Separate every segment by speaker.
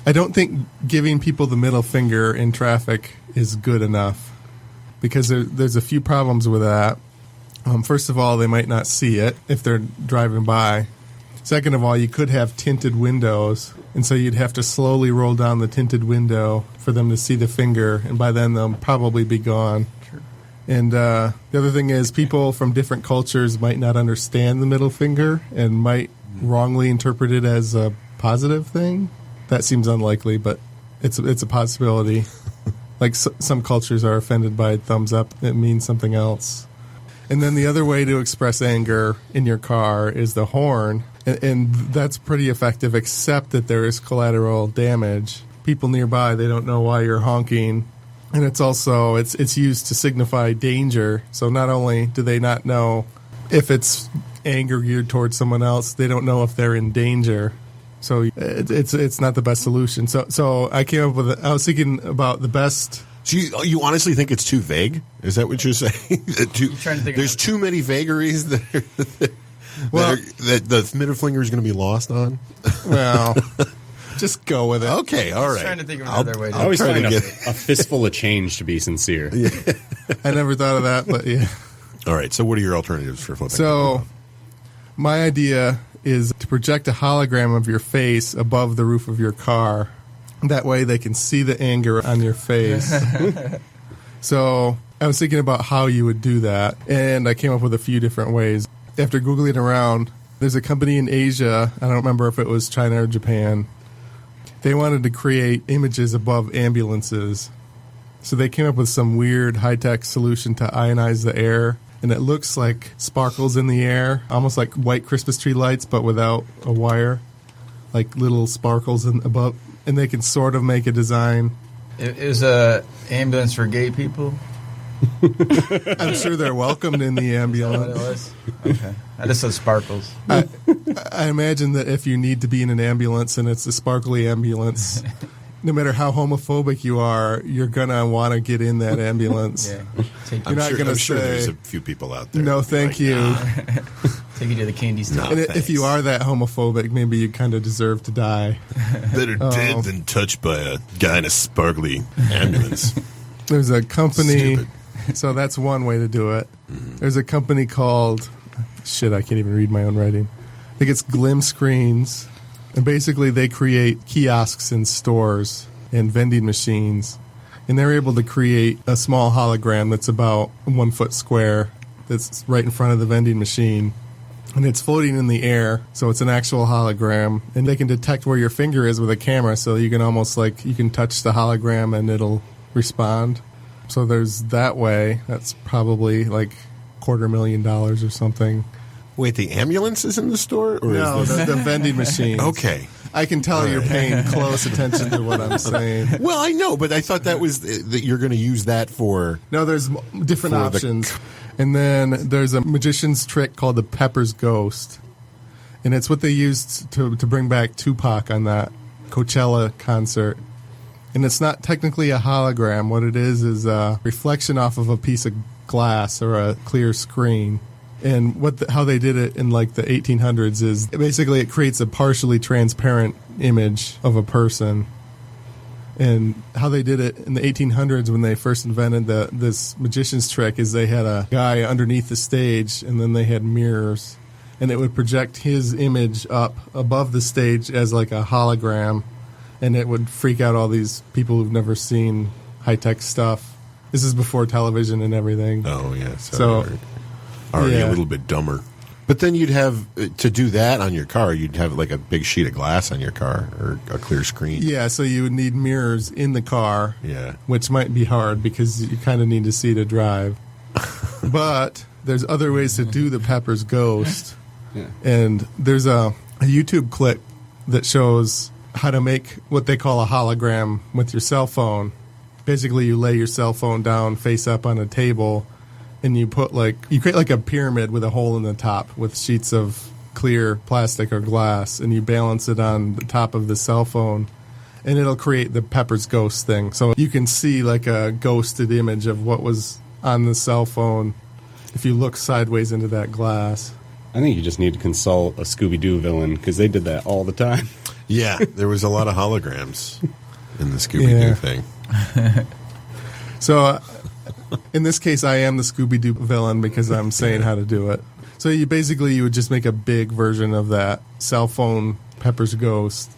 Speaker 1: I don't think giving people the middle finger in traffic is good enough because there's a few problems with that. First of all, they might not see it if they're driving by. Second of all, you could have tinted windows, and so you'd have to slowly roll down the tinted window for them to see the finger, and by then they'll probably be gone. Sure. And the other thing is people from different cultures might not understand the middle finger and might wrongly interpret it as a positive thing. That seems unlikely, but it's a possibility. Like some cultures are offended by thumbs up. It means something else. And then the other way to express anger in your car is the horn. And that's pretty effective, except that there is collateral damage. People nearby, they don't know why you're honking. And it's also, it's used to signify danger. So not only do they not know if it's anger geared towards someone else, they don't know if they're in danger. So it's not the best solution. So I came up with I was thinking about the best.
Speaker 2: So you honestly think it's too vague? Is that what you're saying? There's too many vagaries that the middle finger is going to be lost on?
Speaker 1: Well, just go with it.
Speaker 2: Okay, all right.
Speaker 3: I'm trying to think of another way.
Speaker 4: I always find a fistful of change to be sincere.
Speaker 2: Yeah.
Speaker 1: I never thought of that, but yeah.
Speaker 2: All right, so what are your alternatives for flipping?
Speaker 1: So my idea is to project a hologram of your face above the roof of your car. That way they can see the anger on your face. So I was thinking about how you would do that, and I came up with a few different ways. After Googling around, there's a company in Asia, I don't remember if it was China or Japan, they wanted to create images above ambulances. So they came up with some weird high-tech solution to ionize the air, and it looks like sparkles in the air, almost like white Christmas tree lights, but without a wire, like little sparkles above. And they can sort of make a design.
Speaker 3: It was an ambulance for gay people?
Speaker 1: I'm sure they're welcomed in the ambulance.
Speaker 3: Is that what it was? Okay. I just said sparkles.
Speaker 1: I imagine that if you need to be in an ambulance and it's a sparkly ambulance, no matter how homophobic you are, you're going to want to get in that ambulance.
Speaker 3: Yeah.
Speaker 1: You're not going to say,
Speaker 2: sure there's a few people out there.
Speaker 1: No, thank you.
Speaker 3: Nah. Take you to the candy store.
Speaker 1: And if you are that homophobic, maybe you kind of deserve to die.
Speaker 2: Better dead than touched by a guy in a sparkly ambulance.
Speaker 1: There's a company,
Speaker 2: Stupid.
Speaker 1: So that's one way to do it. There's a company called, I can't even read my own writing. I think it's Glim Screens. And basically they create kiosks in stores and vending machines. And they're able to create a small hologram that's about 1 foot square that's right in front of the vending machine. And it's floating in the air, so it's an actual hologram. And they can detect where your finger is with a camera, so you can almost you can touch the hologram and it'll respond. So there's that way. That's probably like $250,000 or something.
Speaker 2: Wait, the ambulance is in the store? Or
Speaker 1: No,
Speaker 2: is
Speaker 1: the vending machine.
Speaker 2: Okay.
Speaker 1: I can tell you're paying close attention to what I'm saying.
Speaker 2: Well, I know, but I thought that was that you're going to use that for...
Speaker 1: No, there's different options. And then there's a magician's trick called the Pepper's Ghost. And it's what they used to bring back Tupac on that Coachella concert. And it's not technically a hologram. What it is a reflection off of a piece of glass or a clear screen. And how they did it in like the 1800s is basically it creates a partially transparent image of a person. And how they did it in the 1800s when they first invented this magician's trick is they had a guy underneath the stage and then they had mirrors. And it would project his image up above the stage as like a hologram. And it would freak out all these people who've never seen high-tech stuff. This is before television and everything.
Speaker 2: Oh, yeah.
Speaker 1: So
Speaker 2: already a little bit dumber. But then you'd have, to do that on your car, you'd have like a big sheet of glass on your car or a clear screen.
Speaker 1: Yeah, so you would need mirrors in the car, which might be hard because you kind of need to see to drive. But there's other ways to do the Pepper's Ghost. Yeah. And there's a YouTube clip that shows how to make what they call a hologram with your cell phone. Basically, you lay your cell phone down face up on a table, and you create like a pyramid with a hole in the top with sheets of clear plastic or glass, and you balance it on the top of the cell phone, and it'll create the Pepper's Ghost thing. So you can see like a ghosted image of what was on the cell phone if you look sideways into that glass.
Speaker 4: I think you just need to consult a Scooby-Doo villain because they did that all the time.
Speaker 2: Yeah, there was a lot of holograms in the Scooby-Doo thing.
Speaker 1: So, in this case, I am the Scooby-Doo villain because I'm saying how to do it. So you would just make a big version of that cell phone Pepper's Ghost.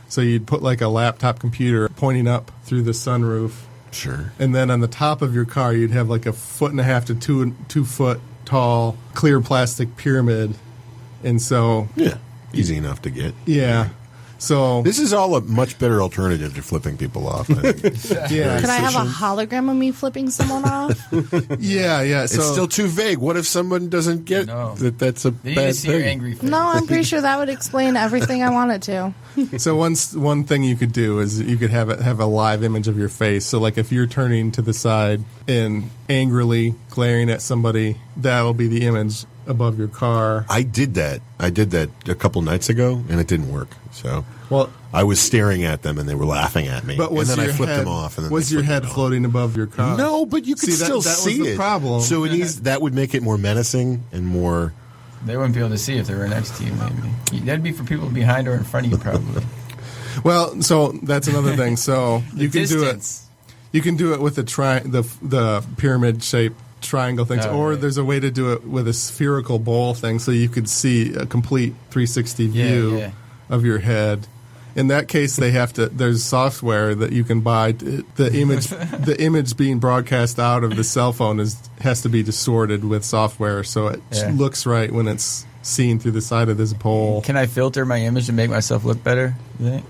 Speaker 1: So you'd put like a laptop computer pointing up through the sunroof.
Speaker 2: Sure.
Speaker 1: And then on the top of your car, you'd have like a 1.5 to 2 foot tall clear plastic pyramid. And so...
Speaker 2: Yeah, easy enough to get.
Speaker 1: Yeah. So
Speaker 2: this is all a much better alternative to flipping people off. I think.
Speaker 1: yeah.
Speaker 5: Could I have a hologram of me flipping someone off?
Speaker 1: Yeah. So
Speaker 2: it's still too vague. What if someone doesn't get that? That's a
Speaker 3: They need
Speaker 2: bad
Speaker 3: to see your
Speaker 2: thing.
Speaker 3: angry face.
Speaker 5: No, I'm pretty sure that would explain everything I wanted to.
Speaker 1: So one thing you could do is you could have a live image of your face. So like if you're turning to the side and angrily glaring at somebody, that'll be the image above your car.
Speaker 2: I did that a couple nights ago, and it didn't work. So
Speaker 1: Well,
Speaker 2: I was staring at them, and they were laughing at me.
Speaker 1: but was
Speaker 2: and then
Speaker 1: your
Speaker 2: I flipped
Speaker 1: head,
Speaker 2: them off. And then
Speaker 1: was
Speaker 2: they
Speaker 1: your
Speaker 2: flipped
Speaker 1: head
Speaker 2: me off.
Speaker 1: floating above your car?
Speaker 2: No, but you could
Speaker 1: See,
Speaker 2: still
Speaker 1: that
Speaker 2: see
Speaker 1: was the
Speaker 2: it.
Speaker 1: problem.
Speaker 2: So that would make it more menacing and more.
Speaker 3: They wouldn't be able to see if they were next to you, maybe. That'd be for people behind or in front of you, probably.
Speaker 1: Well, so that's another thing. So you can
Speaker 3: Distance.
Speaker 1: do it. You can do it with the pyramid shaped triangle things,
Speaker 3: Oh,
Speaker 1: or
Speaker 3: right.
Speaker 1: there's a way to do it with a spherical bowl thing, so you could see a complete 360 view
Speaker 3: Yeah.
Speaker 1: of your head. In that case, there's software that you can buy. The image being broadcast out of the cell phone has to be distorted with software, so it looks right when it's seen through the side of this bowl.
Speaker 3: Can I filter my image to make myself look better? You think?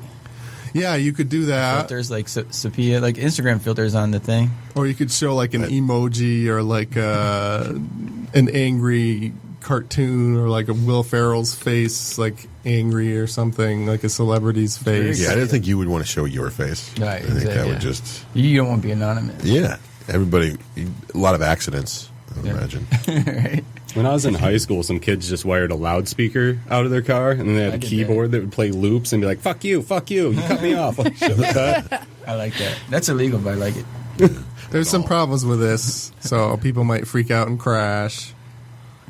Speaker 1: Yeah, you could do that.
Speaker 3: Filters like Sepia, like Instagram filters on the thing.
Speaker 1: Or you could show like an emoji or like an angry cartoon or like a Will Ferrell's face, like angry or something, like a celebrity's face.
Speaker 2: Yeah, I didn't think you would want to show your face.
Speaker 3: Right,
Speaker 2: I think that
Speaker 3: exactly,
Speaker 2: would just.
Speaker 3: You don't want to be anonymous.
Speaker 2: Yeah, everybody. A lot of accidents. I would imagine.
Speaker 3: Right?
Speaker 4: When I was in high school, some kids just wired a loudspeaker out of their car, and then they had a
Speaker 3: did
Speaker 4: keyboard that would play loops and be like, "Fuck you, you cut me off." Like, shit like that.
Speaker 3: I like that. That's illegal, but I like it.
Speaker 1: There's some problems with this, so people might freak out and crash.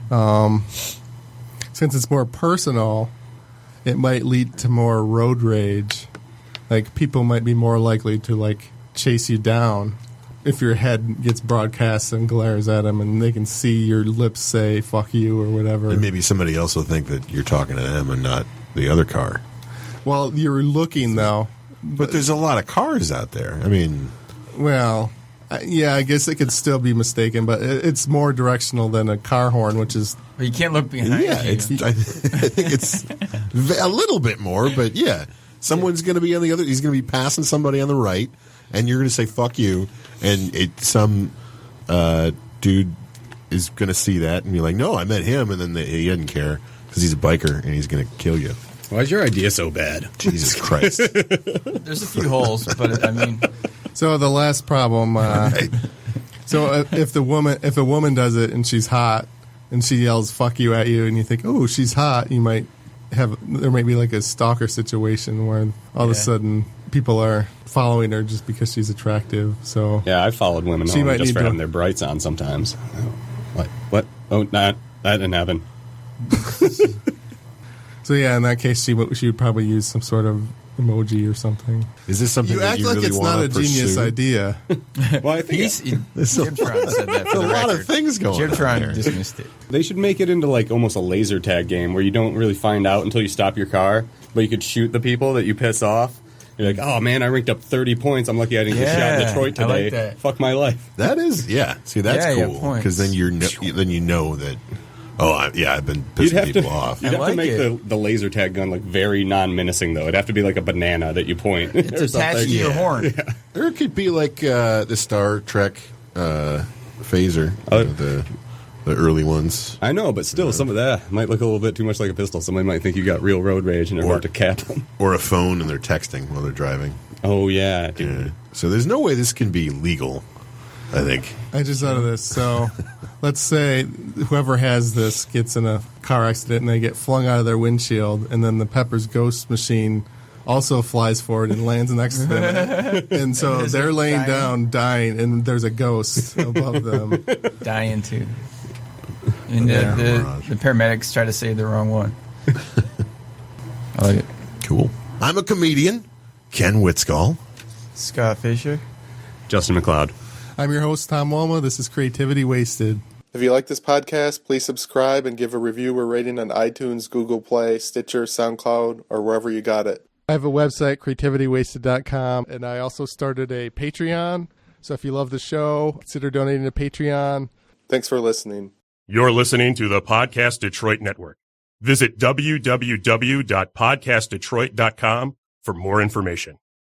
Speaker 1: Since it's more personal, it might lead to more road rage. Like people might be more likely to like chase you down if your head gets broadcast and glares at them, and they can see your lips say "fuck you" or whatever.
Speaker 2: And maybe somebody else will think that you're talking to them and not the other car.
Speaker 1: Well, you're looking though.
Speaker 2: But there's a lot of cars out there. I mean,
Speaker 1: Well, yeah, I guess it could still be mistaken, but it's more directional than a car horn, which is
Speaker 3: But you can't look behind
Speaker 2: yeah,
Speaker 3: you.
Speaker 2: I think it's a little bit more, but yeah, someone's going to be on the other. He's going to be passing somebody on the right, and you're going to say "fuck you," and some dude is going to see that and be like, "No, I met him," and then he doesn't care because he's a biker and he's going to kill you.
Speaker 4: Why is your idea so bad?
Speaker 2: Jesus Christ!
Speaker 3: There's a few holes, but I mean,
Speaker 1: so. The last problem. So if a woman does it and she's hot and she yells "fuck you" at you, and you think, "Oh, she's hot," there might be like a stalker situation where all of a sudden people are following her just because she's attractive. So
Speaker 4: Yeah, I followed women
Speaker 1: She
Speaker 4: home
Speaker 1: might
Speaker 4: just
Speaker 1: need
Speaker 4: for
Speaker 1: to-
Speaker 4: having their brights on sometimes. What? Oh, that didn't happen.
Speaker 1: So yeah, in that case, she would probably use some sort of emoji or something.
Speaker 2: Is this something
Speaker 1: You
Speaker 2: that
Speaker 1: act
Speaker 2: you
Speaker 1: like
Speaker 2: really
Speaker 1: it's
Speaker 2: want
Speaker 1: not a
Speaker 2: to pursue?
Speaker 1: genius idea.
Speaker 4: Well, I think
Speaker 3: Jibtron said that.
Speaker 2: There's
Speaker 3: For
Speaker 2: a
Speaker 3: the
Speaker 2: lot
Speaker 3: record.
Speaker 2: of things going on
Speaker 3: Jibtron
Speaker 2: there.
Speaker 3: dismissed it.
Speaker 4: they should make it into like almost a laser tag game where you don't really find out until you stop your car, but you could shoot the people that you piss off. You're like, oh man, I ranked up 30 points. I'm lucky I didn't get shot in
Speaker 3: Yeah,
Speaker 4: Detroit
Speaker 3: I like
Speaker 4: today.
Speaker 3: that.
Speaker 4: Fuck my life.
Speaker 2: That is, yeah. See, that's
Speaker 3: Yeah, you have
Speaker 2: cool
Speaker 3: points.
Speaker 2: because then you know that. Oh, I've been
Speaker 4: You'd
Speaker 2: pissing
Speaker 4: have
Speaker 2: people
Speaker 4: to,
Speaker 2: off.
Speaker 4: you'd have
Speaker 3: like
Speaker 4: to make
Speaker 3: it.
Speaker 4: the laser tag gun like very non-menacing though. It'd have to be like a banana that you point.
Speaker 3: It's
Speaker 4: or
Speaker 3: attached
Speaker 4: something.
Speaker 3: to your horn.
Speaker 2: Or it could be like the Star Trek phaser, the early ones.
Speaker 4: I know, but still, some of that might look a little bit too much like a pistol. Somebody might think you got real road rage and they're about to cap them.
Speaker 2: Or a phone and they're texting while they're driving.
Speaker 4: Oh yeah, dude.
Speaker 2: Yeah. So there's no way this can be legal, I think.
Speaker 1: I just thought of this. So let's say whoever has this gets in a car accident and they get flung out of their windshield, and then the Pepper's Ghost machine also flies forward and lands next to them. And so they're laying down, dying, and there's a ghost above them.
Speaker 3: Dying too. And
Speaker 1: Yeah.
Speaker 3: the paramedics try to save the wrong one. I like it.
Speaker 2: Cool. I'm a comedian, Ken Witzgall.
Speaker 3: Scott Fischer.
Speaker 4: Justin Mcleod.
Speaker 1: I'm your host, Tom Walma. This is Creativity Wasted. If you like this podcast, please subscribe and give a review or rating on iTunes, Google Play, Stitcher, SoundCloud, or wherever you got it. I have a website, creativitywasted.com, and I also started a Patreon. So if you love the show, consider donating to Patreon. Thanks for listening.
Speaker 6: You're listening to the Podcast Detroit Network. Visit www.podcastdetroit.com for more information.